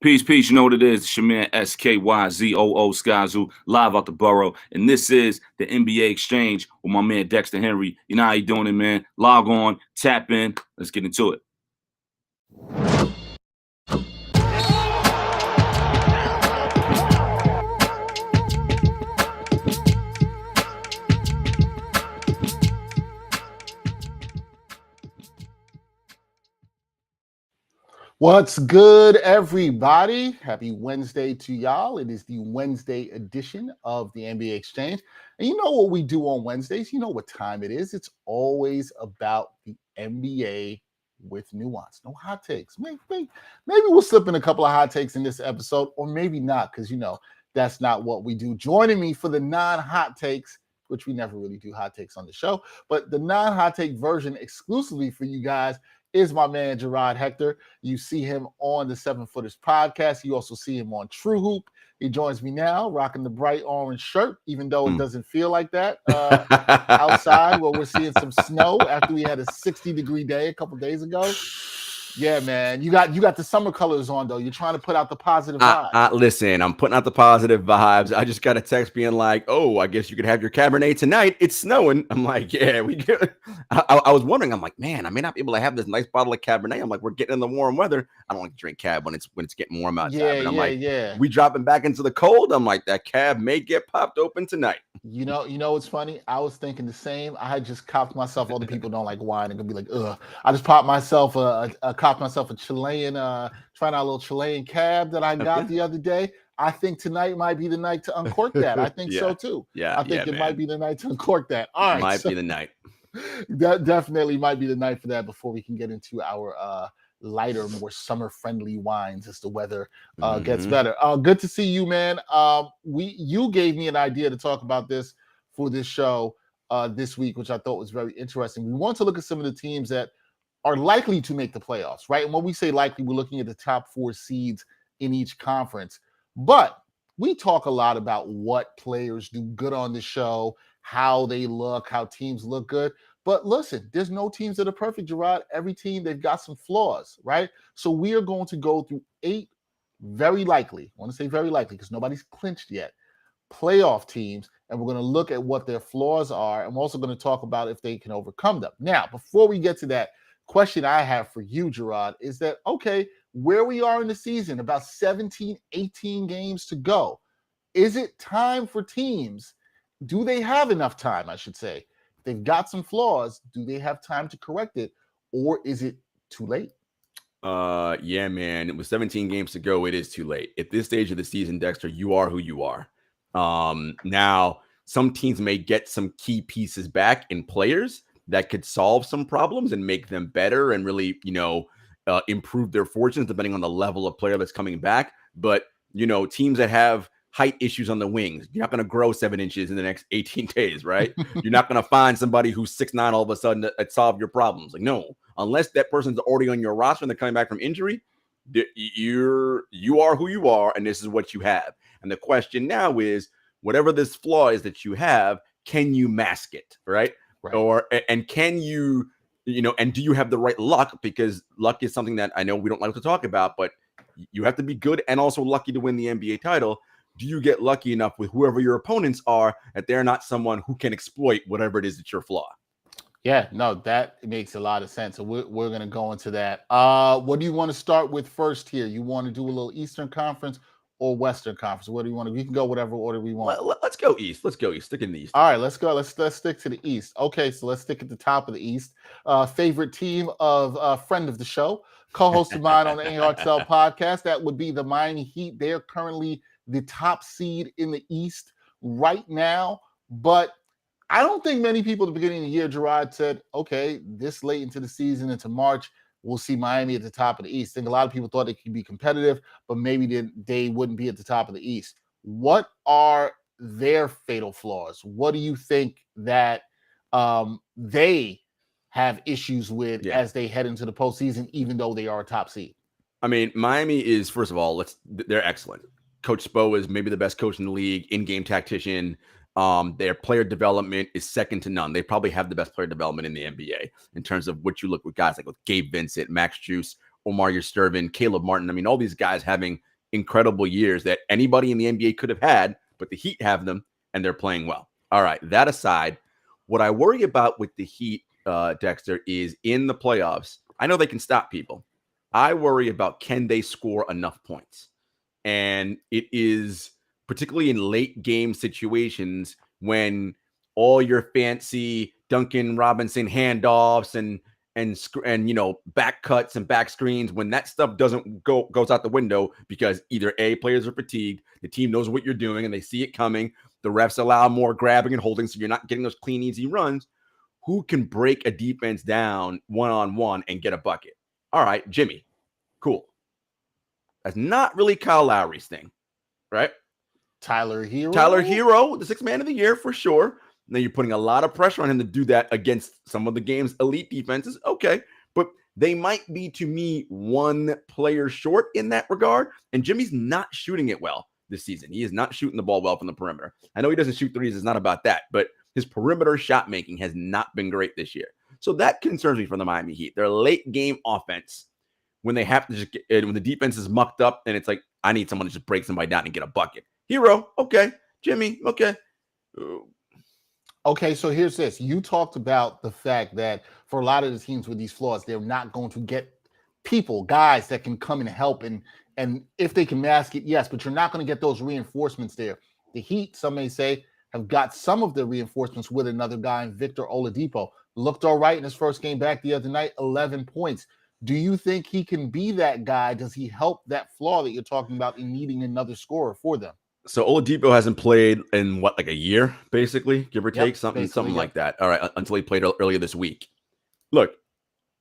Peace, peace. You know what it is. It's your man SKYZOO Skyzoo, live out the borough. And this is the NBA Exchange with my man Dexter Henry. You know how you doing it, man? Log on, tap in. Let's get into it. What's good, everybody? Happy Wednesday to y'all. It is the Wednesday edition of the NBA Exchange. And you know what we do on Wednesdays? You know what time it is. It's always about the NBA with nuance. No hot takes. Maybe we'll slip in a couple of hot takes in this episode, or maybe not, because, that's not what we do. Joining me for the non-hot takes, which we never really do hot takes on the show, but the non-hot take version exclusively for you guys is my man Jarod Hector. You see him on the 7 Footers podcast. You also see him on True Hoop. He joins me now, rocking the bright orange shirt, even though it doesn't feel like that outside where we're seeing some snow after we had a 60-degree day a couple days ago. Yeah, man. You got the summer colors on, though. You're trying to put out the positive vibes. Listen, I'm putting out the positive vibes. I just got a text being like, oh, I guess you could have your Cabernet tonight. It's snowing. I'm like, yeah, we good. I was wondering, I'm like, man, I may not be able to have this nice bottle of Cabernet. I'm like, we're getting in the warm weather. I don't like to drink Cab when it's getting warm outside. We dropping back into the cold. I'm like, that Cab may get popped open tonight. You know what's funny? I was thinking the same. I had just copped myself. All the people don't like wine. They're gonna be like, ugh. I just copped myself a Chilean, trying out a little Chilean Cab that I got the other day. I think tonight might be the night to uncork that. I think so too. Yeah, I think it might be the night to uncork that. All right, might be the night. That definitely might be the night for that. Before we can get into our lighter, more summer-friendly wines as the weather gets better. Good to see you, man. You gave me an idea to talk about this for this show this week, which I thought was very interesting. We want to look at some of the teams that are likely to make the playoffs, right? And when we say likely, we're looking at the top 4 seeds in each conference. But we talk a lot about what players do good on the show, how they look, how teams look good. But listen, there's no teams that are perfect, Jarod. Every team, they've got some flaws, right? So we are going to go through 8 very likely, I want to say very likely because nobody's clinched yet, playoff teams, and we're going to look at what their flaws are. And we're also going to talk about if they can overcome them. Now, before we get to that, question I have for you, Jarod, is that, okay, where we are in the season, about 17, 18 games to go, is it time for teams? Do they have enough time, I should say? If they've got some flaws, do they have time to correct it, or is it too late? Yeah, man, it was 17 games to go. It is too late. At this stage of the season, Dexter, you are who you are. Now, some teams may get some key pieces back in players that could solve some problems and make them better and really, improve their fortunes depending on the level of player that's coming back. But, teams that have height issues on the wings, you're not going to grow 7 inches in the next 18 days, right? You're not going to find somebody who's 6'9" all of a sudden that solve your problems. Like, no, unless that person's already on your roster and they're coming back from injury, you are who you are, and this is what you have. And the question now is, whatever this flaw is that you have, can you mask it, right? Right. And can you, and do you have the right luck? Because luck is something that I know we don't like to talk about, but you have to be good and also lucky to win the NBA title. Do you get lucky enough with whoever your opponents are that they're not someone who can exploit whatever it is that's your flaw? Yeah, no, that makes a lot of sense. So we're going to go into that. What do you want to start with first here? You want to do a little Eastern Conference or Western Conference? What do you want to? We can go whatever order we want. Let's go East. Stick in the East. All right, let's go. Let's stick to the East. Okay, so let's stick at the top of the East. Favorite team of friend of the show, co-host of mine on the ARTL podcast. That would be the Miami Heat. They're currently the top seed in the East right now. But I don't think many people at the beginning of the year, Jarod, said, okay, this late into the season, into March, we'll see Miami at the top of the East. I think a lot of people thought they could be competitive, but maybe they wouldn't be at the top of the East. What are their fatal flaws? What do you think that they have issues with as they head into the postseason, even though they are a top seed? I mean, Miami is, first of all, they're excellent. Coach Spo is maybe the best coach in the league, in-game tactician. Their player development is second to none. They probably have the best player development in the NBA in terms of what you look with guys like with Gabe Vincent, Max Juice, Omar Yurtseven, Caleb Martin. I mean, all these guys having incredible years that anybody in the NBA could have had, but the Heat have them and they're playing well. All right, that aside, what I worry about with the Heat, Dexter, is in the playoffs, I know they can stop people. I worry about, can they score enough points? And it is particularly in late game situations when all your fancy Duncan Robinson handoffs and back cuts and back screens, when that stuff goes out the window because either A, players are fatigued, the team knows what you're doing and they see it coming, the refs allow more grabbing and holding, so you're not getting those clean, easy runs. Who can break a defense down one-on-one and get a bucket? All right, Jimmy. Cool. That's not really Kyle Lowry's thing, right? Tyler Hero, the sixth man of the year for sure. Now you're putting a lot of pressure on him to do that against some of the game's elite defenses. Okay, but they might be, to me, one player short in that regard. And Jimmy's not shooting it well this season. He is not shooting the ball well from the perimeter. I know he doesn't shoot threes. It's not about that, but his perimeter shot making has not been great this year. So that concerns me for the Miami Heat. Their late game offense, when they have to just when the defense is mucked up and it's like, I need someone to just break somebody down and get a bucket. Hero, okay. Jimmy, okay. Okay, so here's this. You talked about the fact that for a lot of the teams with these flaws, they're not going to get guys that can come and help. And if they can mask it, yes, but you're not going to get those reinforcements there. The Heat, some may say, have got some of the reinforcements with another guy in Victor Oladipo. Looked all right in his first game back the other night, 11 points. Do you think he can be that guy? Does he help that flaw that you're talking about in needing another scorer for them? So Oladipo hasn't played in like a year, basically, give or take, something like that. All right, until he played earlier this week. Look,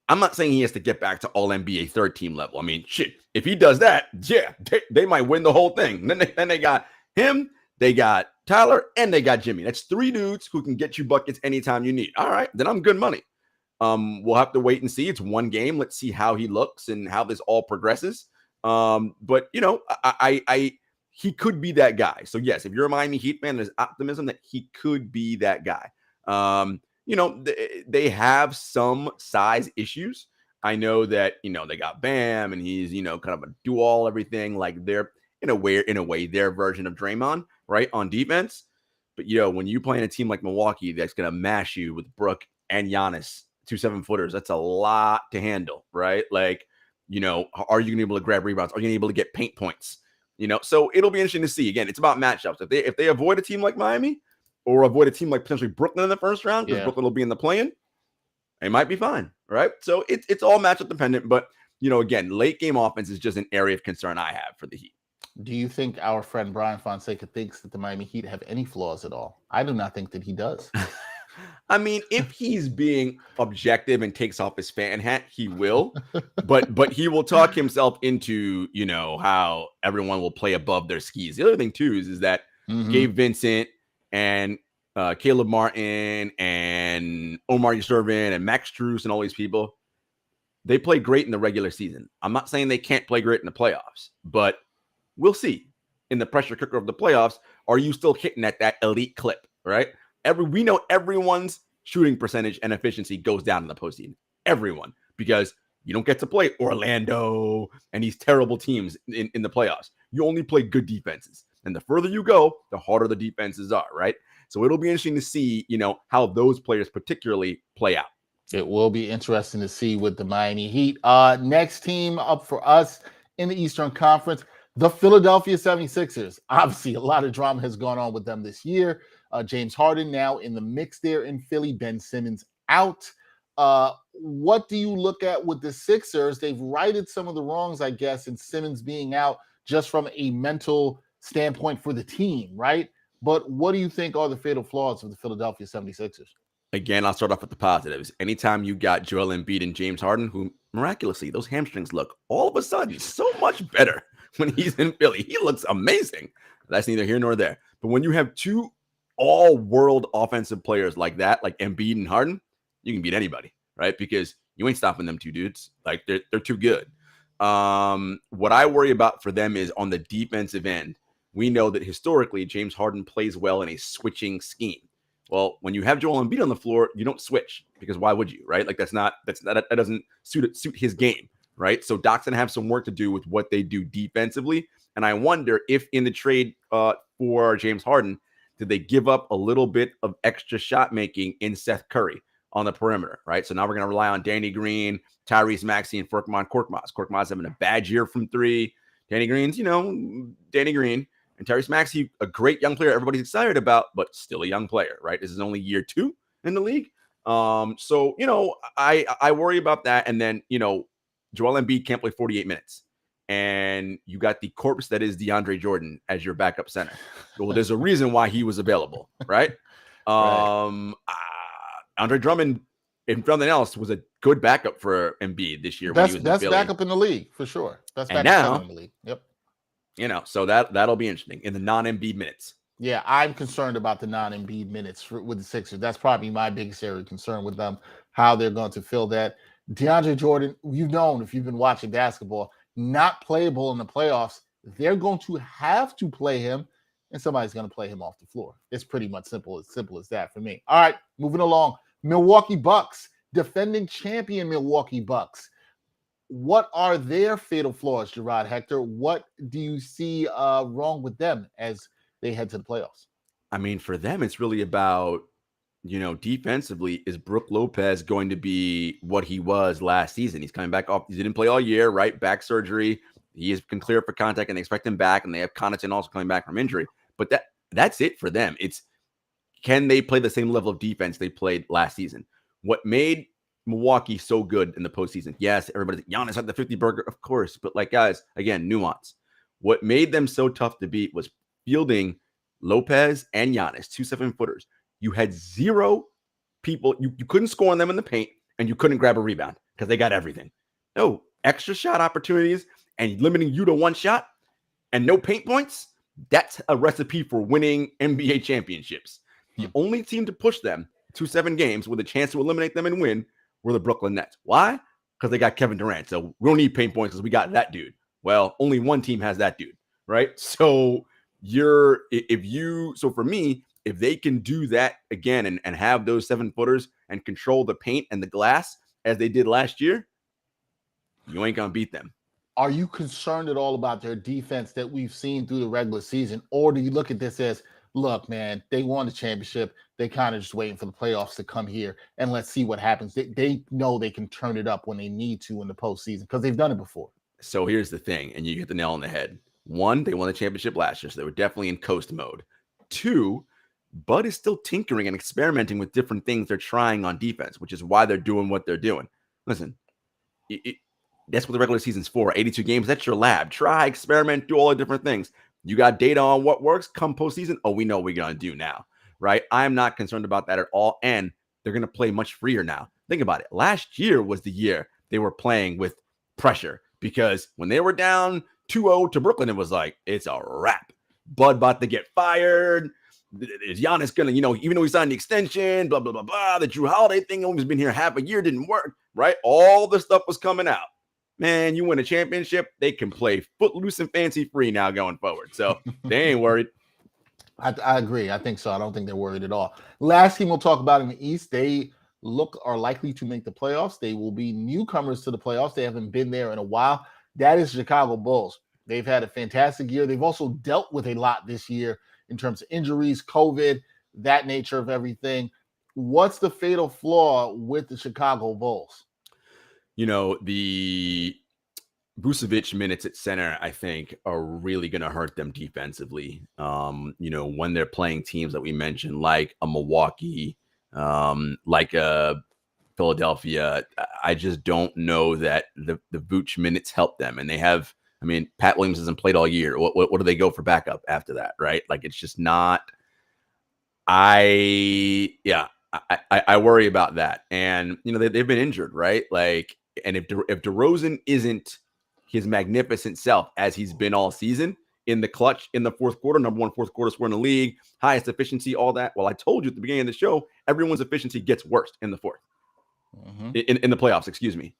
I'm not saying he has to get back to all NBA third team level. I mean, shit, if he does that, yeah, they might win the whole thing. Then they got him, they got Tyler, and they got Jimmy. That's three dudes who can get you buckets anytime you need. All right, then I'm good money. We'll have to wait and see. It's one game. Let's see how he looks and how this all progresses. But he could be that guy. So yes, if you're a Miami Heat fan, there's optimism that he could be that guy. They have some size issues. I know that, they got Bam and he's, kind of a do-all everything. Like they're in a way, their version of Draymond, right, on defense. But, when you play in a team like Milwaukee that's going to mash you with Brook and Giannis, 2 7-footers, that's a lot to handle, right? Like, are you going to be able to grab rebounds? Are you going to be able to get paint points? So it'll be interesting to see. Again, it's about matchups. If they avoid a team like Miami or avoid a team like potentially Brooklyn in the first round, because Brooklyn will be in the play-in, they might be fine, right? So it's all matchup dependent. But, again, late game offense is just an area of concern I have for the Heat. Do you think our friend Brian Fonseca thinks that the Miami Heat have any flaws at all? I do not think that he does. I mean, if he's being objective and takes off his fan hat, he will. but he will talk himself into, how everyone will play above their skis. The other thing, too, is that Gabe Vincent and Caleb Martin and Omar Yurtseven and Max Strus and all these people, they play great in the regular season. I'm not saying they can't play great in the playoffs, but we'll see. In the pressure cooker of the playoffs, are you still hitting at that elite clip, right? We know everyone's shooting percentage and efficiency goes down in the postseason. Everyone, because you don't get to play Orlando and these terrible teams in the playoffs. You only play good defenses. And the further you go, the harder the defenses are, right? So it'll be interesting to see, how those players particularly play out. It will be interesting to see with the Miami Heat. Next team up for us in the Eastern Conference, the Philadelphia 76ers. Obviously, a lot of drama has gone on with them this year. James Harden now in the mix there in Philly. Ben Simmons out. What do you look at with the Sixers? They've righted some of the wrongs, I guess, in Simmons being out just from a mental standpoint for the team, right? But what do you think are the fatal flaws of the Philadelphia 76ers? Again, I'll start off with the positives. Anytime you got Joel Embiid and James Harden, who miraculously, those hamstrings look all of a sudden so much better when he's in Philly. He looks amazing. That's neither here nor there. But when you have two all-world offensive players like that, like Embiid and Harden, you can beat anybody, right? Because you ain't stopping them two dudes. Like, they're too good. What I worry about for them is on the defensive end. We know that historically, James Harden plays well in a switching scheme. Well, when you have Joel Embiid on the floor, you don't switch because why would you, right? Like that doesn't suit his game, right? So Doc's gonna have some work to do with what they do defensively, And I wonder if in the trade for James Harden, did they give up a little bit of extra shot making in Seth Curry on the perimeter, right? So now we're going to rely on Danny Green, Tyrese Maxey, and Furkan Korkmaz. Korkmaz having a bad year from three. Danny Green's, Danny Green. And Tyrese Maxey, a great young player everybody's excited about, but still a young player, right? This is only year 2 in the league. So, I worry about that. And then, Joel Embiid can't play 48 minutes. And you got the corpse that is DeAndre Jordan as your backup center. Well, there's a reason why he was available, right? Andre Drummond, if nothing else, was a good backup for Embiid this year. Best backup in the league, for sure. Best backup in the league. Yep. So that'll be interesting in the non-Embiid minutes. Yeah, I'm concerned about the non-Embiid minutes with the Sixers. That's probably my biggest area of concern with them, how they're going to fill that. DeAndre Jordan, you've known if you've been watching basketball, not playable in the playoffs. They're going to have to play him, and somebody's going to play him off the floor. It's pretty much simple as that for me. All right, moving along. Milwaukee Bucks, defending champion Milwaukee Bucks. What are their fatal flaws, Jarod Hector? What do you see wrong with them as they head to the playoffs? I mean, for them, it's really about, defensively, is Brook Lopez going to be what he was last season? He's coming back off. He didn't play all year, right? Back surgery. He has been cleared for contact, and they expect him back, and they have Connaughton also coming back from injury. But that's it for them. It's, can they play the same level of defense they played last season? What made Milwaukee so good in the postseason? Yes, everybody's Giannis had the 50 burger, of course. But guys, again, nuance. What made them so tough to beat was fielding Lopez and Giannis, 2 7-footers. You had 0 people. You couldn't score on them in the paint, and you couldn't grab a rebound because they got everything. No extra shot opportunities and limiting you to 1 shot and no paint points. That's a recipe for winning NBA championships. The only team to push them to 7 games with a chance to eliminate them and win were the Brooklyn Nets. Why? Because they got Kevin Durant. So we don't need paint points because we got that dude. Well, only one team has that dude, right? So for me, if they can do that again and have those 7-footers and control the paint and the glass as they did last year, you ain't going to beat them. Are you concerned at all about their defense that we've seen through the regular season? Or do you look at this as, look, man, they won the championship. They kind of just waiting for the playoffs to come here, and let's see what happens. They know they can turn it up when they need to in the postseason because they've done it before. So here's the thing, and you hit the nail on the head. 1, they won the championship last year, so they were definitely in coast mode. 2, Bud is still tinkering and experimenting with different things they're trying on defense, which is why they're doing what they're doing. Listen, that's what the regular season's for. 82 games, that's your lab. Try, experiment, do all the different things. You got data on what works come postseason. Oh, we know what we're going to do now, right? I'm not concerned about that at all. And they're going to play much freer now. Think about it. Last year was the year they were playing with pressure because when they were down 2-0 to Brooklyn, it was like, it's a wrap. Bud about to get fired. Is Giannis going to, even though he signed the extension, blah, blah, blah, blah. The Drew Holiday thing always been here half a year, didn't work, right? All the stuff was coming out. Man, you win a championship, they can play footloose and fancy free now going forward. So they ain't worried. I agree. I think so. I don't think they're worried at all. Last team we'll talk about in the East, they are likely to make the playoffs. They will be newcomers to the playoffs. They haven't been there in a while. That is Chicago Bulls. They've had a fantastic year. They've also dealt with a lot this year in terms of injuries, COVID, that nature of everything. What's the fatal flaw with the Chicago Bulls? The Vucevic minutes at center, I think, are really going to hurt them defensively. When they're playing teams that we mentioned, like a Milwaukee, like a Philadelphia, I just don't know that the Vuce minutes help them. And they have, Pat Williams hasn't played all year. What do they go for backup after that, right? It's just not. I worry about that. And, they've been injured, right? And if DeRozan isn't his magnificent self as he's been all season in the clutch in the fourth quarter, number 1 fourth quarter scorer in the league, highest efficiency, all that. Well, I told you at the beginning of the show, everyone's efficiency gets worse in the fourth, in the playoffs, excuse me.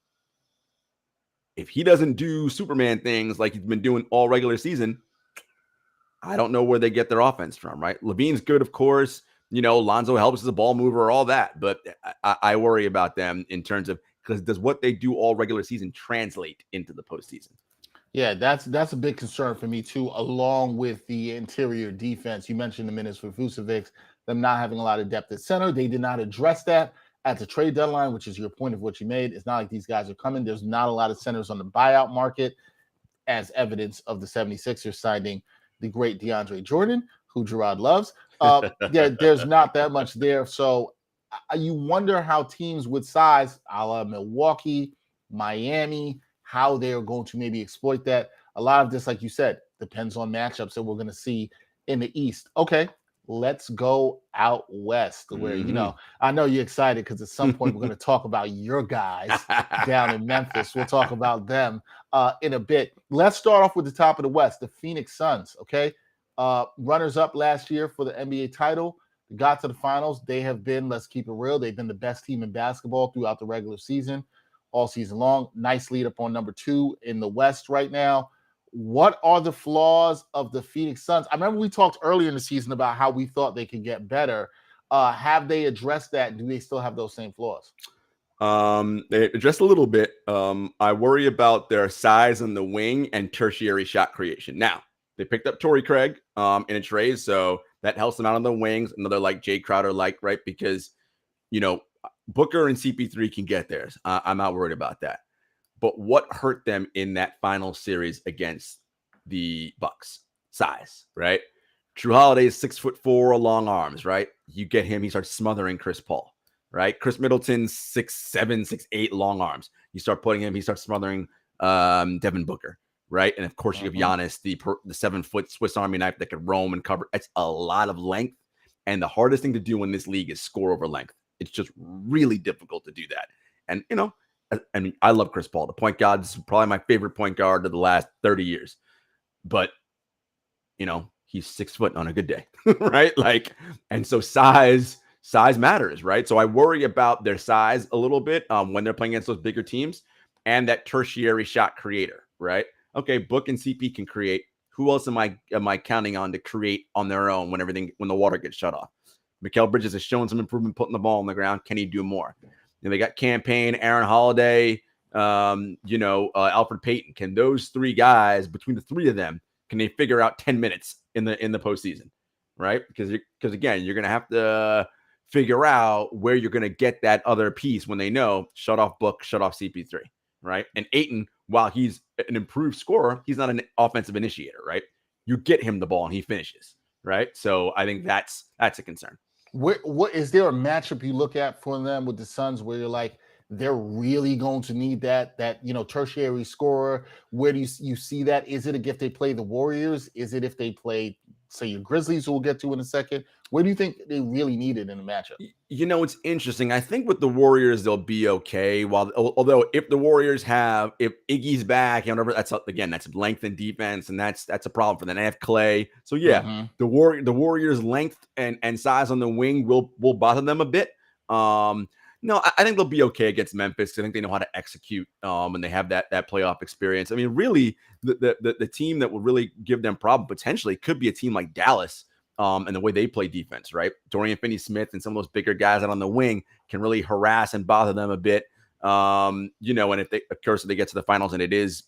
If he doesn't do Superman things like he's been doing all regular season, I don't know where they get their offense from, right? Levine's good, of course. Lonzo helps as a ball mover, all that. But I worry about them in terms of, because does what they do all regular season translate into the postseason? Yeah, that's a big concern for me too, along with the interior defense. You mentioned the minutes for Vucevic, them not having a lot of depth at center. They did not address that at the trade deadline, which is your point of what you made. It's not like these guys are coming. There's not a lot of centers on the buyout market, as evidence of the 76ers signing the great DeAndre Jordan, who Jarod loves. There's not that much there. So you wonder how teams with size, a la Milwaukee, Miami, how they're going to maybe exploit that. A lot of this, like you said, depends on matchups that we're going to see in the East. Okay, let's go out west where, I know you're excited because at some point we're going to talk about your guys down in Memphis. We'll talk about them in a bit. Let's start off with the top of the West, the Phoenix Suns, okay? Runners up last year for the NBA title, got to the finals. They have been, let's keep it real, they've been the best team in basketball throughout the regular season, all season long. Nice lead up on number 2 in the West right now. What are the flaws of the Phoenix Suns? I remember we talked earlier in the season about how we thought they could get better. Have they addressed that? Do they still have those same flaws? They addressed a little bit. I worry about their size on the wing and tertiary shot creation. Now, they picked up Torrey Craig in a trade, so that helps them out on the wings. Another like Jay Crowder, right? Because, Booker and CP3 can get theirs. I'm not worried about that. But what hurt them in that final series against the Bucks? Size, right? Drew Holiday is 6'4", long arms, right? You get him, he starts smothering Chris Paul, right? Chris Middleton's 6'7", 6'8", long arms. You start putting him, he starts smothering Devin Booker, right? And of course, you have Giannis, the 7-foot Swiss Army knife that could roam and cover. It's a lot of length, and the hardest thing to do in this league is score over length. It's just really difficult to do that. And I mean, I love Chris Paul. The point guard is probably my favorite point guard of the last 30 years. But, he's 6 foot on a good day, right? And so size matters, right? So I worry about their size a little bit when they're playing against those bigger teams and that tertiary shot creator, right? Okay, Book and CP can create. Who else am I counting on to create on their own when the water gets shut off? Mikal Bridges has shown some improvement putting the ball on the ground. Can he do more? They got Campaign, Aaron Holiday, Alfred Payton. Can those 3 guys, between the 3 of them, can they figure out 10 minutes in the postseason, right? Because again, you're going to have to figure out where you're going to get that other piece when they know shut off Book, shut off CP3, right? And Ayton, while he's an improved scorer, he's not an offensive initiator, right? You get him the ball and he finishes, right? So I think that's a concern. What is there a matchup you look at for them with the Suns where you're like, they're really going to need that tertiary scorer? Where do you see that? Is it if they play the Warriors? Is it if they play, say, your Grizzlies, who we'll get to in a second? Where do you think they really need it in a matchup? It's interesting. I think with the Warriors, they'll be okay. Although if the Warriors if Iggy's back and whatever, that's length and defense, and that's a problem for them. They have Clay. So yeah, the Warriors' length and size on the wing will bother them a bit. No, I think they'll be okay against Memphis. I think they know how to execute, and they have that playoff experience. I mean, really, the team that will really give them problem potentially could be a team like Dallas, and the way they play defense, right? Dorian Finney-Smith and some of those bigger guys out on the wing can really harass and bother them a bit. And if they get to the finals and it is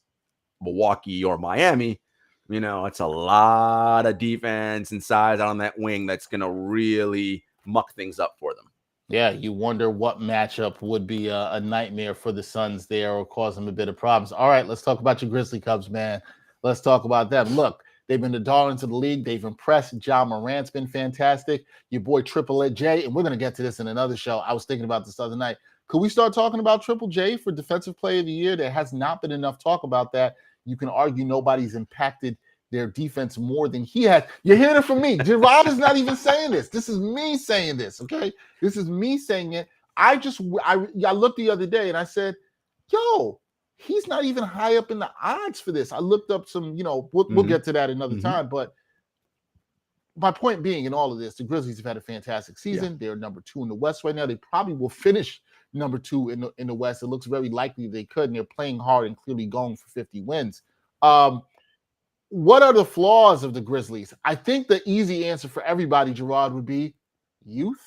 Milwaukee or Miami, it's a lot of defense and size out on that wing that's going to really muck things up for them. Yeah, you wonder what matchup would be a nightmare for the Suns there or cause them a bit of problems. All right, let's talk about your Grizzly Cubs, man. Let's talk about them. Look, they've been the darlings of the league. They've impressed. Ja Morant's been fantastic. Your boy Triple J, and we're going to get to this in another show. I was thinking about this the other night. Could we start talking about Triple J for Defensive Player of the Year? There has not been enough talk about that. You can argue nobody's impacted their defense more than he has. You're hearing it from me. Jarod is not even saying this. This is me saying this, okay? This is me saying it. I looked the other day and I said, yo, he's not even high up in the odds for this. I looked up some, we'll get to that another time. But my point being in all of this, the Grizzlies have had a fantastic season. Yeah. They're number 2 in the West right now. They probably will finish number 2 in the West. It looks very likely they could, and they're playing hard and clearly going for 50 wins. What are the flaws of the Grizzlies? I think the easy answer for everybody, Jarod, would be youth.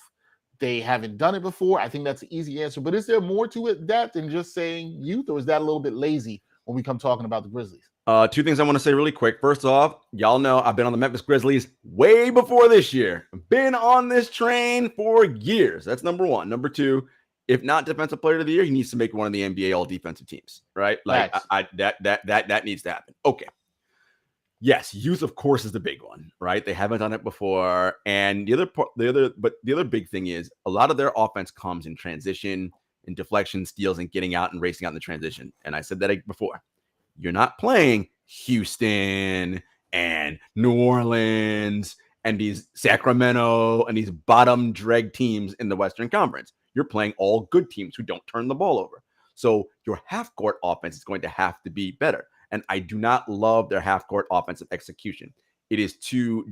They haven't done it before. I think that's the easy answer. But is there more to it than just saying youth, or is that a little bit lazy when we come talking about the Grizzlies? Two things I want to say really quick. First off, y'all know I've been on the Memphis Grizzlies way before this year. Been on this train for years. That's number one. Number two, if not defensive player of the year, he needs to make one of the NBA all defensive teams, right? Like that needs to happen. Okay. Yes, youth, of course, is the big one, right? They haven't done it before. And the other big thing is a lot of their offense comes in transition, in deflection, steals, and getting out and racing out in the transition. And I said that before. You're not playing Houston and New Orleans and these Sacramento and these bottom dreg teams in the Western Conference. You're playing all good teams who don't turn the ball over. So your half-court offense is going to have to be better. And I do not love their half-court offensive execution. It is too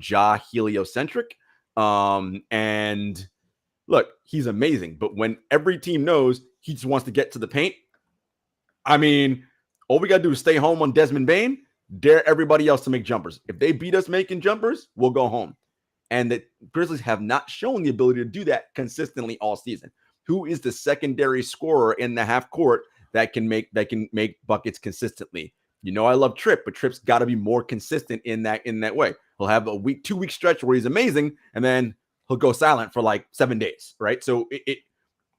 heliocentric. And look, he's amazing. But when every team knows he just wants to get to the paint, I mean, all we got to do is stay home on Desmond Bane, dare everybody else to make jumpers. If they beat us making jumpers, we'll go home. And the Grizzlies have not shown the ability to do that consistently all season. Who is the secondary scorer in the half court that can make buckets consistently? You know, I love Tripp, but Tripp's got to be more consistent in that way. He'll have a 2-week stretch where he's amazing, and then he'll go silent for like 7 days, right? So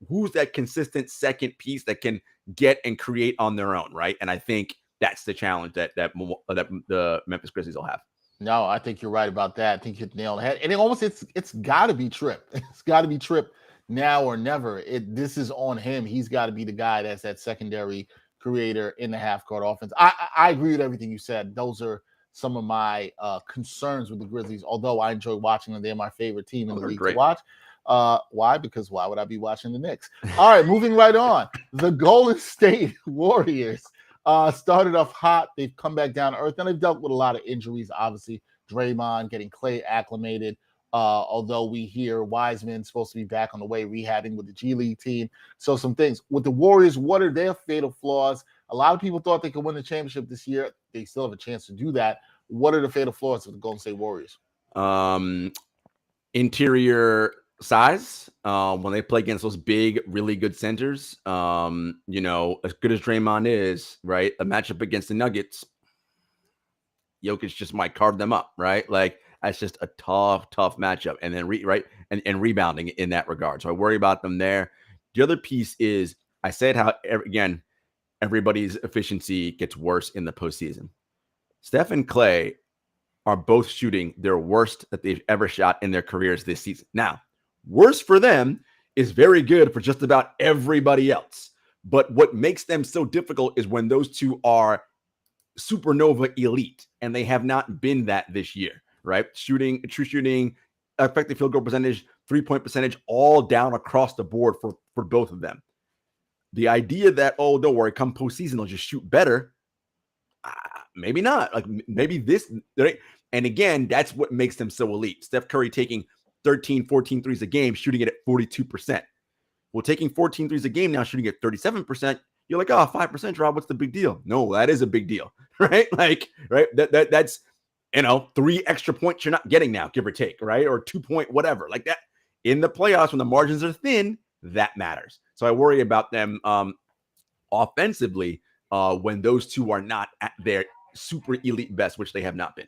who's that consistent second piece that can get and create on their own, right? And I think that's the challenge that the Memphis Grizzlies will have. No, I think you're right about that. I think you hit the nail on the head. And it's got to be Tripp. It's got to be Tripp now or never. This is on him. He's got to be the guy that's that secondary creator in the half-court offense. I agree with everything you said. Those are some of my concerns with the Grizzlies, although I enjoy watching them. They're my favorite team in the league to watch. Why? Because why would I be watching the Knicks? All right, moving right on. The Golden State Warriors started off hot. They've come back down to earth, and they've dealt with a lot of injuries, obviously. Draymond getting Clay acclimated, although we hear Wiseman's supposed to be back on the way, rehabbing with the G League team. So some things. With the Warriors, what are their fatal flaws? A lot of people thought they could win the championship this year. They still have a chance to do that. What are the fatal flaws of the Golden State Warriors? Interior size. When they play against those big, really good centers, you know, as good as Draymond is, right? A matchup against the Nuggets, Jokic just might carve them up, right? Like that's just a tough matchup. And then and rebounding in that regard. So I worry about them there. The other piece is I said how again everybody's efficiency gets worse in the postseason. Steph and Clay are both shooting their worst that they've ever shot in their careers this season. Now, worse for them is very good for just about everybody else. But what makes them so difficult is when those two are supernova elite, and they have not been that this year, right? True shooting, effective field goal percentage, 3-point percentage, all down across the board for both of them. The idea that, oh, don't worry, come postseason, they'll just shoot better. Maybe not. Like maybe this, right? And again, that's what makes them so elite. Steph Curry taking 13, 14 threes a game, shooting it at 42%. Well, taking 14 threes a game now, shooting at 37%. You're like, oh, 5% drop. What's the big deal? No, that is a big deal, right? Like, right? That's, 3 extra points you're not getting now, give or take, right? Or 2-point whatever. Like that in the playoffs when the margins are thin, that matters. So I worry about them offensively when those two are not at their super elite best, which they have not been.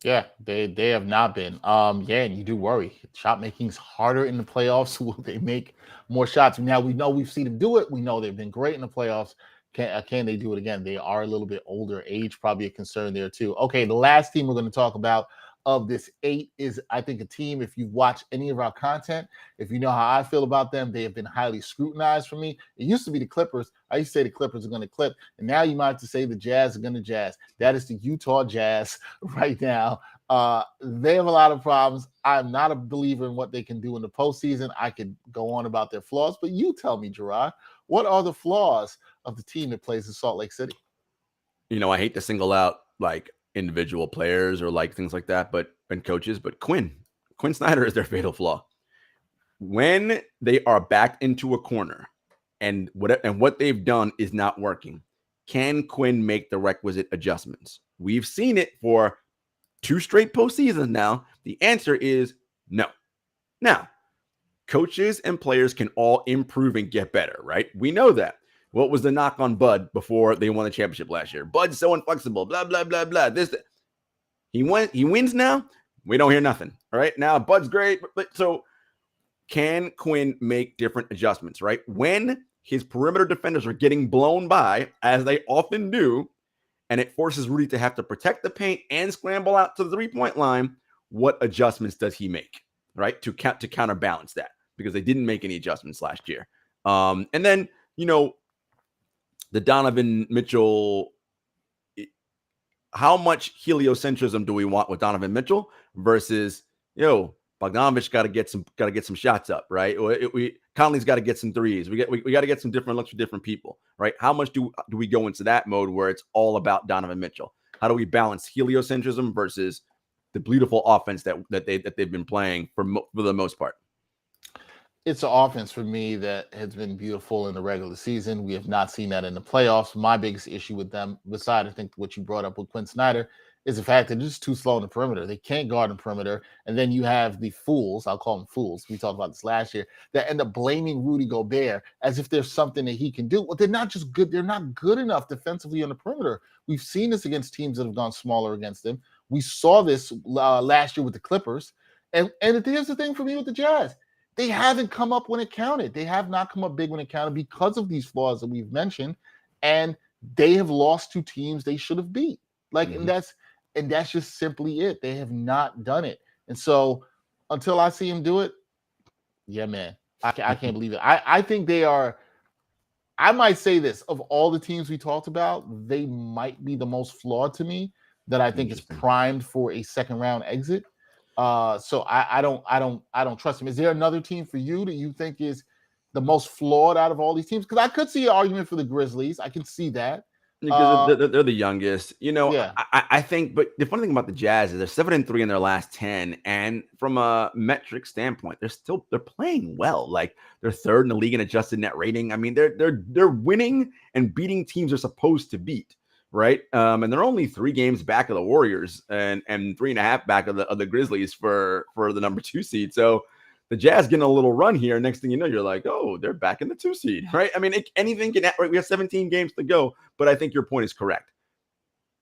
Yeah, they have not been. And you do worry. Shot making's harder in the playoffs. Will they make more shots? Now we know we've seen them do it. We know they've been great in the playoffs. Can they do it again? They are a little bit older. Age probably a concern there too. Okay, the last team we're going to talk about of this 8 is, I think, a team, if you've watched any of our content, if you know how I feel about them, they have been highly scrutinized for me. It used to be the Clippers. I used to say the Clippers are going to clip, and now you might have to say the Jazz are going to jazz. That is the Utah Jazz right now. They have a lot of problems. I'm not a believer in what they can do in the postseason. I could go on about their flaws, but you tell me, Jarod, what are the flaws of the team that plays in Salt Lake City? I hate to single out like individual players or like things like that, and coaches, but Quinn Snyder is their fatal flaw. When they are backed into a corner and what they've done is not working, can Quinn make the requisite adjustments? We've seen it for 2 straight postseasons now. The answer is no. Now, coaches and players can all improve and get better, right? We know that. What was the knock on Bud before they won the championship last year? Bud's so inflexible, blah, blah, blah, blah. He wins now. We don't hear nothing. All right. Now Bud's great. But so can Quinn make different adjustments, right? When his perimeter defenders are getting blown by, as they often do, and it forces Rudy to have to protect the paint and scramble out to the 3-point line, what adjustments does he make, right? To counterbalance that, because they didn't make any adjustments last year. And then, the Donovan Mitchell, how much heliocentrism do we want with Donovan Mitchell versus, Bogdanovich got to get some shots up, right? Conley's got to get some threes. We got to get some different looks for different people, right? How much do we go into that mode where it's all about Donovan Mitchell? How do we balance heliocentrism versus the beautiful offense that they've been playing for the most part? It's an offense for me that has been beautiful in the regular season. We have not seen that in the playoffs. My biggest issue with them, besides I think what you brought up with Quinn Snyder, is the fact that they're just too slow on the perimeter. They can't guard the perimeter. And then you have the fools, I'll call them fools, we talked about this last year, that end up blaming Rudy Gobert as if there's something that he can do. Well, they're not just good. They're not good enough defensively on the perimeter. We've seen this against teams that have gone smaller against them. We saw this last year with the Clippers. And here's the thing for me with the Jazz. They haven't come up when it counted. They have not come up big when it counted because of these flaws that we've mentioned. And they have lost to teams they should have beat. And that's just simply it. They have not done it. And so until I see him do it, yeah, man, I can't believe it. I think they are, I might say this, of all the teams we talked about, they might be the most flawed to me, that I think is primed for a second round exit. So I don't trust him. Is there another team for you that you think is the most flawed out of all these teams? Because I could see an argument for the Grizzlies. I can see that. Because they're the youngest, Yeah. I think. But the funny thing about the Jazz is they're 7-3 in their last 10, and from a metric standpoint, they're playing well. Like, they're third in the league in adjusted net rating. I mean, they're winning and beating teams they're supposed to beat, right? And they're only 3 games back of the Warriors and 3.5 back of the Grizzlies for the number 2 seed. So the Jazz getting a little run here. Next thing you know, you're like, oh, they're back in the 2 seed, right? I mean, anything can happen. Right? We have 17 games to go, but I think your point is correct.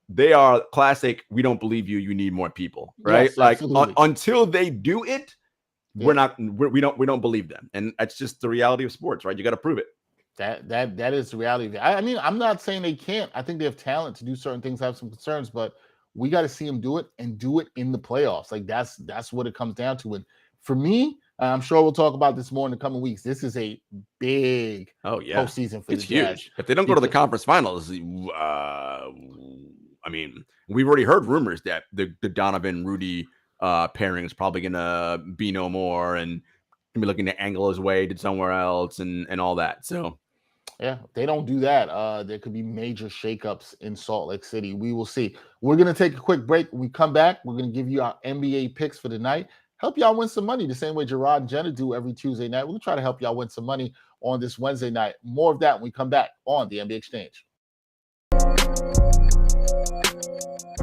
They are classic. We don't believe you. You need more people, right? Yes, until they do it, we don't believe them, and that's just the reality of sports, right? You got to prove it. That is the reality of it. I mean, I'm not saying they can't. I think they have talent to do certain things. I have some concerns, but we got to see them do it and do it in the playoffs. Like, that's what it comes down to. And for me, I'm sure we'll talk about this more in the coming weeks. This is a big postseason for the Jazz. Huge. If they don't go to the conference finals, I mean, we've already heard rumors that the Donovan Rudy pairing is probably going to be no more, and be looking to angle his way to somewhere else and all that. So, yeah, if they don't do that, there could be major shakeups in Salt Lake City. We will see. We're going to take a quick break. When we come back, we're going to give you our NBA picks for the night. Help y'all win some money the same way Jarod and Jenna do every Tuesday night. We'll try to help y'all win some money on this Wednesday night. More of that when we come back on the NBA Exchange.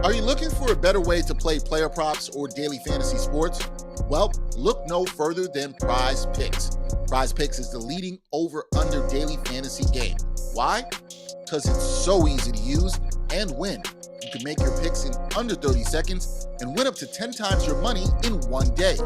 Are you looking for a better way to play player props or daily fantasy sports? Well, look no further than Prize Picks. Prize Picks is the leading over-under daily fantasy game. Why? Because it's so easy to use and win. You can make your picks in under 30 seconds and win up to 10 times your money in one day.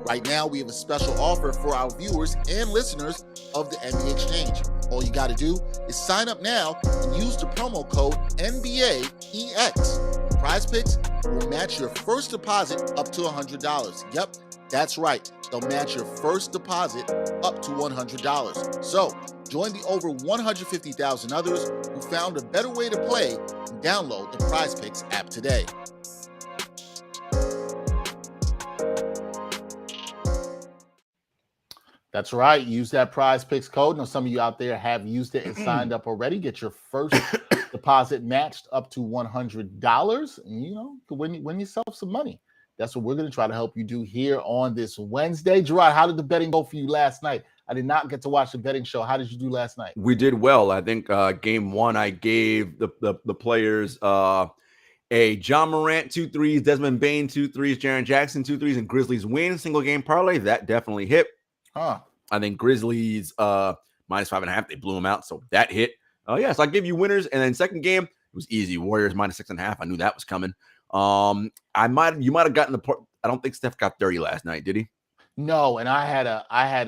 Right now, we have a special offer for our viewers and listeners of the NBA Exchange. All you got to do is sign up now and use the promo code NBAEX. Prize Picks will match your first deposit up to $100. Yep, that's right. They'll match your first deposit up to $100. So, join the over 150,000 others who found a better way to play and download the Prize Picks app today. That's right. Use that Prize Picks code. Now, some of you out there have used it and signed up already. Get your first deposit matched up to $100, and win yourself some money. That's what we're going to try to help you do here on this Wednesday. Jarod, how did the betting go for you last night? I did not get to watch the betting show. How did you do last night? We did well. I think game 1, I gave the players a John Morant 2 threes, Desmond Bane 2 threes, Jaren Jackson 2 threes, and Grizzlies win single game parlay. That definitely hit. I think Grizzlies -5.5. They blew them out, so that hit. Yeah, so I give you winners, and then second game it was easy. Warriors -6.5. I knew that was coming. You might have gotten the part. I don't think Steph got 30 last night, did he? No, and I had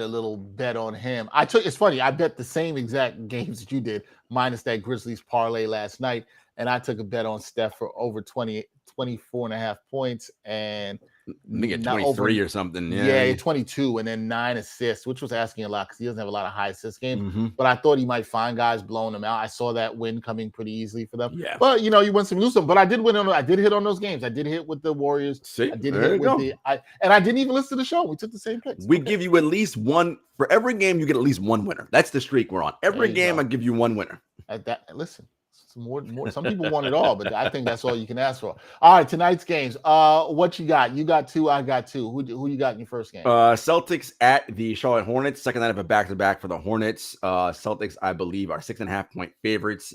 a little bet on him. It's funny, I bet the same exact games that you did, minus that Grizzlies parlay last night, and I took a bet on Steph for over 24 and a half points and I think at 23 or something. Yeah, 22 and then 9 assists, which was asking a lot because he doesn't have a lot of high assist games. Mm-hmm. But I thought he might find guys blowing them out. I saw that win coming pretty easily for them. Yeah. But you win some, lose some. But I did win I did hit on those games. I did hit with the Warriors. See, I did hit with and I didn't even listen to the show. We took the same picks. We give you at least one for every game. You get at least one winner. That's the streak we're on. Every game, I give you one winner. Listen. More. Some people want it all, but I think that's all you can ask for. All right, tonight's games. What you got? You got 2. I got 2. Who you got in your first game? Celtics at the Charlotte Hornets. Second night of a back-to-back for the Hornets. Celtics, I believe, are 6.5-point favorites.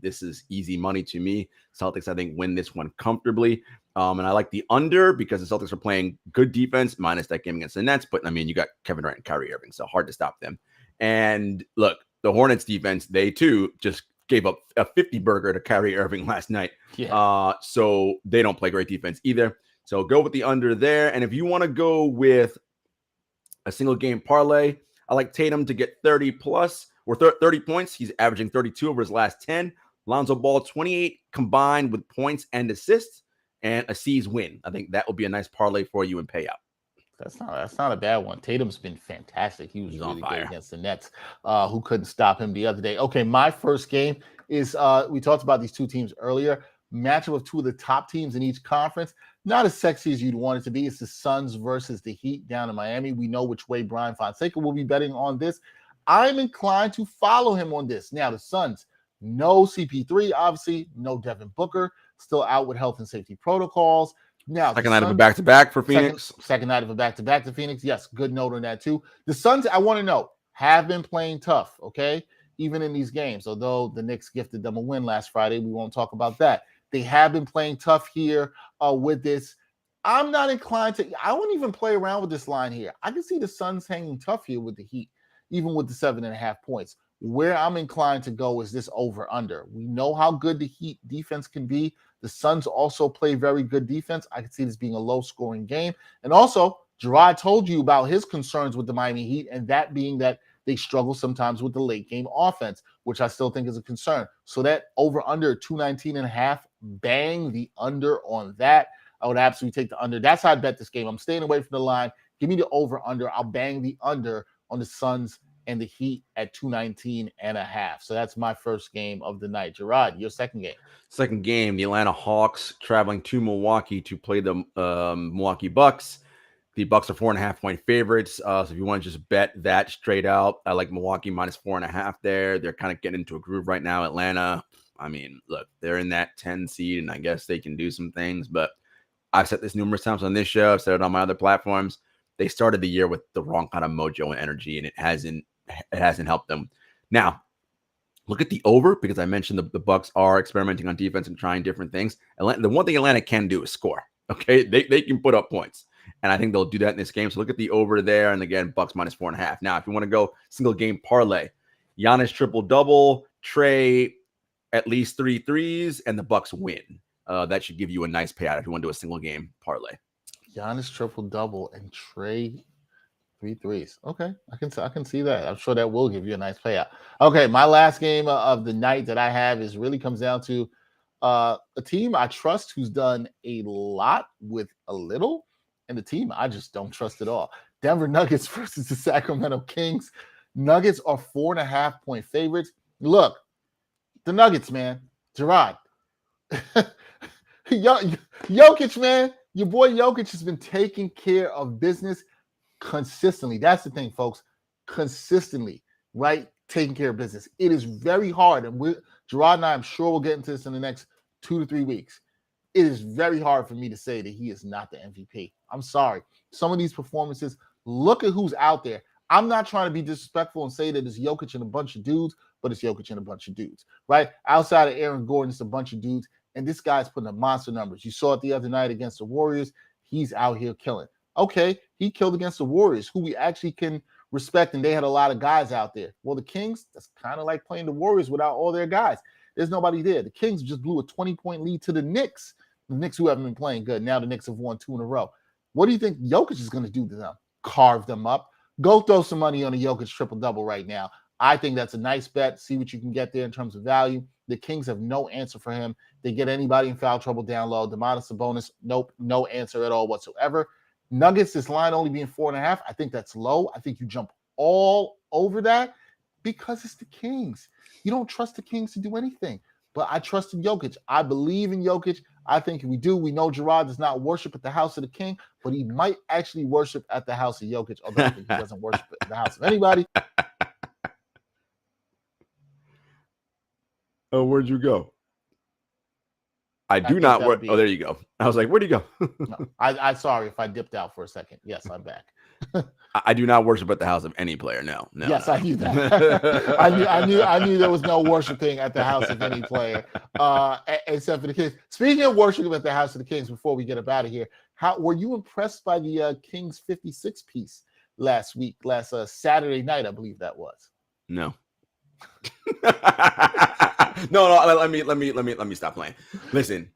This is easy money to me. Celtics, I think, win this one comfortably. And I like the under because the Celtics are playing good defense, minus that game against the Nets. But I mean, you got Kevin Durant and Kyrie Irving, so hard to stop them. And look, the Hornets defense, they too just gave up a 50 burger to Kyrie Irving last night. Yeah. So they don't play great defense either. So go with the under there. And if you want to go with a single game parlay, I like Tatum to get 30 plus or 30 points. He's averaging 32 over his last 10. Lonzo Ball, 28 combined with points and assists, and a C's win. I think that will be a nice parlay for you and payout. That's not a bad one. Tatum's been fantastic. He was really good against the Nets, who couldn't stop him the other day. Okay, my first game is we talked about these two teams earlier. Matchup of two of the top teams in each conference. Not as sexy as you'd want it to be. It's the Suns versus the Heat down in Miami. We know which way Brian Fonseca will be betting on this. I'm inclined to follow him on this. Now, the Suns, no CP3, obviously, no Devin Booker, still out with health and safety protocols. Now, second night of a back-to-back for Phoenix. Second night of a back-to-back to Phoenix. Yes, good note on that too. The Suns, I want to know, have been playing tough, okay? Even in these games. Although the Knicks gifted them a win last Friday, we won't talk about that. They have been playing tough here with this. I'm not inclined to, I won't even play around with this line here. I can see the Suns hanging tough here with the Heat, even with the 7.5 points. Where I'm inclined to go is this over-under. We know how good the Heat defense can be. The Suns also play very good defense. I can see this being a low-scoring game. And also, Jarod told you about his concerns with the Miami Heat, and that being that they struggle sometimes with the late-game offense, which I still think is a concern. So that over-under 219.5, bang the under on that. I would absolutely take the under. That's how I bet this game. I'm staying away from the line. Give me the over-under. I'll bang the under on the Suns and the Heat at 219.5. So that's my first game of the night. Jarod, your second game. Second game, the Atlanta Hawks traveling to Milwaukee to play the Milwaukee Bucks. The Bucks are 4.5-point favorites. So if you want to just bet that straight out, I like Milwaukee minus 4.5 there. They're kind of getting into a groove right now. Atlanta, I mean, look, they're in that 10 seed, and I guess they can do some things. But I've said this numerous times on this show. I've said it on my other platforms. They started the year with the wrong kind of mojo and energy, and it hasn't helped them. Now, look at the over, because I mentioned the Bucks are experimenting on defense and trying different things. The one thing Atlanta can do is score. Okay, they can put up points, and I think they'll do that in this game. So look at the over there, and again, Bucks minus 4.5. Now, if you want to go single game parlay, Giannis triple-double, Trey at least 3 threes, and the Bucks win. That should give you a nice payout if you want to do a single game parlay. Giannis triple-double and Trey 3 threes. Okay, I can see that. I'm sure that will give you a nice payout. Okay, my last game of the night that I have really comes down to a team I trust who's done a lot with a little, and the team I just don't trust at all. Denver Nuggets versus the Sacramento Kings. Nuggets are 4.5-point favorites. Look, the Nuggets, man. Jarod. Jokic, man. Your boy Jokic has been taking care of business consistently. That's the thing, folks. Consistently, right? Taking care of business. It is very hard. And Jarod and I, I'm sure we'll get into this in the next 2 to 3 weeks. It is very hard for me to say that he is not the MVP. I'm sorry. Some of these performances, look at who's out there. I'm not trying to be disrespectful and say that it's Jokic and a bunch of dudes, but it's Jokic and a bunch of dudes, right? Outside of Aaron Gordon, it's a bunch of dudes. And this guy's putting up monster numbers. You saw it the other night against the Warriors. He's out here killing. Okay, he killed against the Warriors, who we actually can respect, and they had a lot of guys out there. Well, the Kings, that's kind of like playing the Warriors without all their guys. There's nobody there. The Kings just blew a 20-point lead to the Knicks. The Knicks who haven't been playing good. Now the Knicks have won 2 in a row. What do you think Jokic is going to do to them? Carve them up. Go throw some money on a Jokic triple-double right now. I think that's a nice bet. See what you can get there in terms of value. The Kings have no answer for him. They get anybody in foul trouble down low. Domantas Sabonis, nope, no answer at all whatsoever. Nuggets, this line only being 4.5, I think that's low. I think you jump all over that because it's the Kings. You don't trust the Kings to do anything. But I trust in Jokic. I believe in Jokic. I think we do. We know Jarod does not worship at the house of the king, but he might actually worship at the house of Jokic, although I think he doesn't worship at the house of anybody. Oh, where'd you go? I do not work. Oh, there you go. I was like, where'd you go? No, I'm sorry if I dipped out for a second. Yes, I'm back. I do not worship at the house of any player. No. Yes, no. I knew that. I knew there was no worshiping at the house of any player, except for the Kings. Speaking of worshiping at the house of the Kings, before we get up out of here, how were you impressed by the Kings 56 piece last Saturday night? I believe that was. No. No. Let me stop playing. Listen.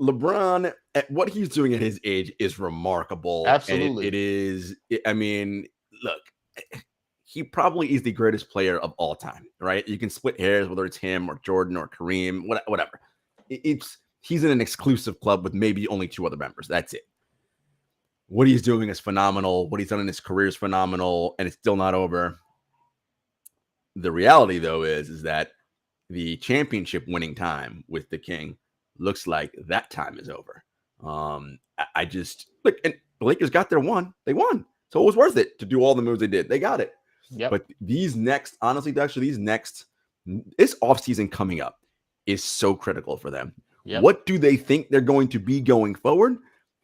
LeBron, what he's doing at his age is remarkable. Absolutely. I mean, look, he probably is the greatest player of all time, right? You can split hairs, whether it's him or Jordan or Kareem, whatever. He's in an exclusive club with maybe only 2 other members. That's it. What he's doing is phenomenal. What he's done in his career is phenomenal, and it's still not over. The reality, though, is that the championship winning time with the King looks like that time is over. I just look, and the Lakers got their one. They won. So it was worth it to do all the moves they did. They got it. Yep. But honestly, Dexter, this offseason coming up is so critical for them. Yep. What do they think they're going to be going forward?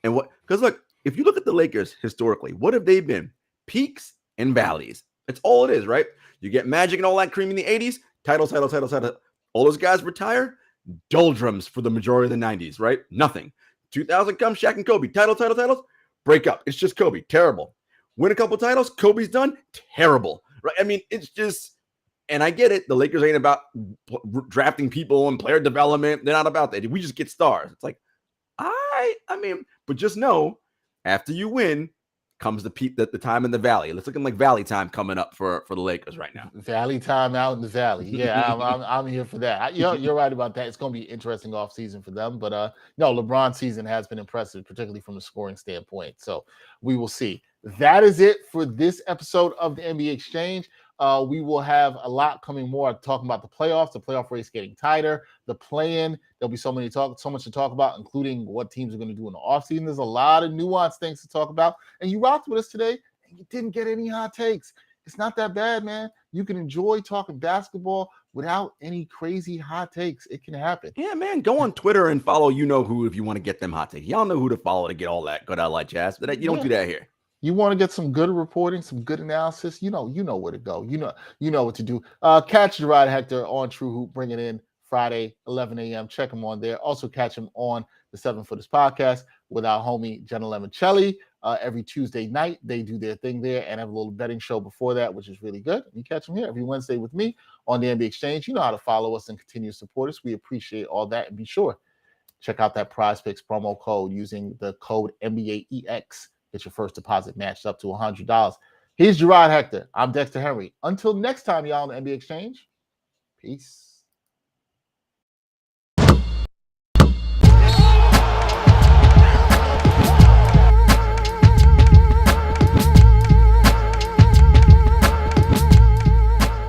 And because look, if you look at the Lakers historically, what have they been? Peaks and valleys. That's all it is, right? You get Magic and all that cream in the 80s, title. All those guys retire. Doldrums for the majority of the 90s, right? Nothing. 2000 comes, Shaq and Kobe. Titles, break up. It's just Kobe. Terrible. Win a couple titles, Kobe's done. Terrible. Right? I mean, it's just, and I get it. The Lakers ain't about drafting people and player development. They're not about that. We just get stars. It's like, I mean, but just know, after you win, comes the time in the valley. It's looking like valley time coming up for the Lakers right now. Valley time out in the valley. Yeah, I'm here for that. You're right about that. It's going to be an interesting off season for them. But no, LeBron's season has been impressive, particularly from a scoring standpoint. So we will see. That is it for this episode of the NBA Exchange. We will have a lot coming more talking about the playoffs, the playoff race getting tighter, the play-in. There'll be so much to talk about, including what teams are going to do in the offseason. There's a lot of nuanced things to talk about. And you rocked with us today, and you didn't get any hot takes. It's not that bad, man. You can enjoy talking basketball without any crazy hot takes. It can happen. Yeah, man. Go on Twitter and follow who if you want to get them hot takes. Y'all know who to follow to get all that good out like jazz. But you don't do that here. You want to get some good reporting, some good analysis, you know where to go. You know what to do. Catch Jarod Hector on True Hoop, bring it in Friday, 11 a.m. Check him on there. Also catch him on the 7 Footers podcast with our homie Jenna Lemoncelli. Every Tuesday night, they do their thing there and have a little betting show before that, which is really good. You catch them here every Wednesday with me on the NBA Exchange. You know how to follow us and continue to support us. We appreciate all that. And be sure, check out that Prize Picks promo code using the code NBAEX. Get your first deposit matched up to $100. He's Jarod Hector. I'm Dexter Henry. Until next time, y'all on the NBA Exchange. Peace.